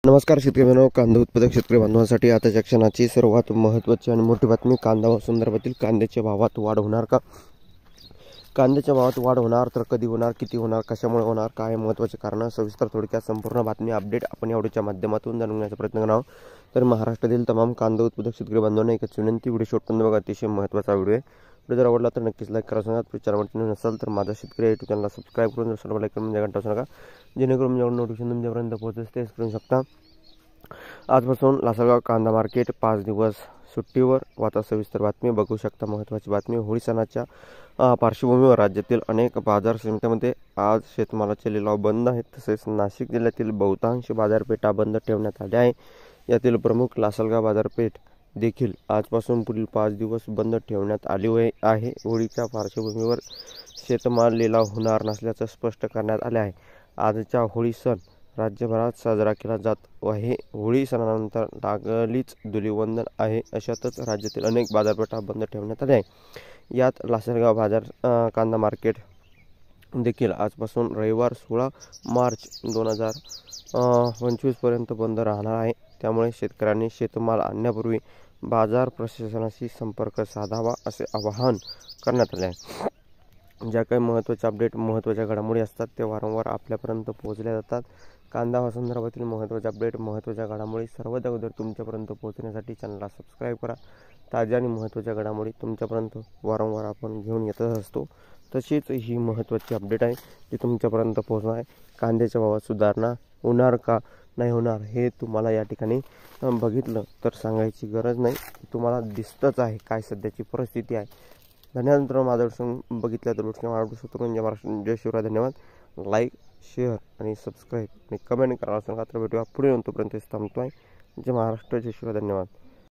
नमस्कार शेतकरी बांधव, कांदा उत्पादक शेतकरी बांधवांसाठी आताच्या क्षणाची सर्वात महत्त्वाची आणि मोठी बातमी. कांदा संदर्भातील कांद्याच्या भावात वाढ होणार का? कांद्याच्या भावात वाढ होणार तर कधी होणार, किती होणार, कशामुळे होणार, काय महत्त्वाचे कारण, सविस्तर थोडक्यात संपूर्ण बातमी अपडेट आपण यावडीच्या माध्यमातून जाणून घेण्याचा प्रयत्न करणार आहोत. तर महाराष्ट्रातील तमाम कांदा उत्पादक शेतकरी बांधवांना एकच विनंती, व्हिडिओ शेवटपर्यंत बघा, अतिशय महत्त्वाचा व्हिडिओ आहे. व्हिडिओ जर आवडला तर नक्कीच लाईक करा. सांगा चॅनल नसेल तर माझा शेतकरी यूट्यूब चॅनलला सबस्क्राईब करून सर्व लाईक करून घंटा सांगा, जेणेकरून माझ्याकडून नोटिफिकेशन तुमच्यापर्यंत पोहोचेल तेच करू शकता. आजपासून लासलगाव कांदा मार्केट 5 दिवस सुट्टीवर. वाचा सविस्तर बातमी बघू शकता. महत्त्वाची बातमी, होळी सणाच्या पार्श्वभूमीवर राज्यातील अनेक बाजार समित्यांमध्ये आज शेतमालाचे लिलाव बंद आहेत. तसेच नाशिक जिल्ह्यातील बहुतांश बाजारपेठा बंद ठेवण्यात आल्या आहे. यातील प्रमुख लासलगाव बाजारपेठ देखील आजपासून पुढील 5 दिवस बंद ठेवण्यात आली आहे. होळीच्या पार्श्वभूमीवर शेतमाल लिलाव होणार नसल्याचं स्पष्ट करण्यात आले आहे. आजचा होळी सण राज्यभरात साजरा केला जात आहे. होळी सणानंतर लागलीच धुलीवंदन आहे. अशातच राज्यातील अनेक बाजारपेठा बंद ठेवण्यात आल्या आहे. यात लासलगाव बाजार कांदा मार्केट देखील आजपासून रविवार 16 मार्च 2025 पर्यंत बंद राहणार आहे. त्यामुळे शेतकऱ्यांनी शेतमाल आणण्यापूर्वी बाजार प्रशासनाशी संपर्क साधावा असे आवाहन करण्यात आले आहे. ज्या काही महत्त्वाचे अपडेट, महत्त्वाच्या घडामोडी असतात ते वारंवार आपल्यापर्यंत पोहोचल्या जातात. कांदा संदर्भातील महत्त्वाचे अपडेट, महत्त्वाच्या घडामोडी सर्वात अगोदर तुमच्यापर्यंत पोहोचण्यासाठी चॅनलला सबस्क्राईब करा. ताज्या आणि महत्त्वाच्या घडामोडी तुमच्यापर्यंत वारंवार आपण घेऊन येतच असतो. तशीच ही महत्त्वाची अपडेट आहे जी तुमच्यापर्यंत पोहोचणार आहे. कांद्याच्या भावात सुधारणा होणार का नाही होणार हे तुम्हाला या ठिकाणी बघितलं तर सांगायची गरज नाही, तुम्हाला दिसतंच आहे काय सध्याची परिस्थिती आहे. धन्यवाद. माझा व्हिडिओ बघितला तर महाराष्ट्र जय शिवराय. धन्यवाद. लाईक, शेअर आणि सबस्क्राईब आणि कमेंट करायला सांगा. तर भेटूया पुढे. तोपर्यंत थांबतो आहे. जय महाराष्ट्र, जय शिवराय. धन्यवाद.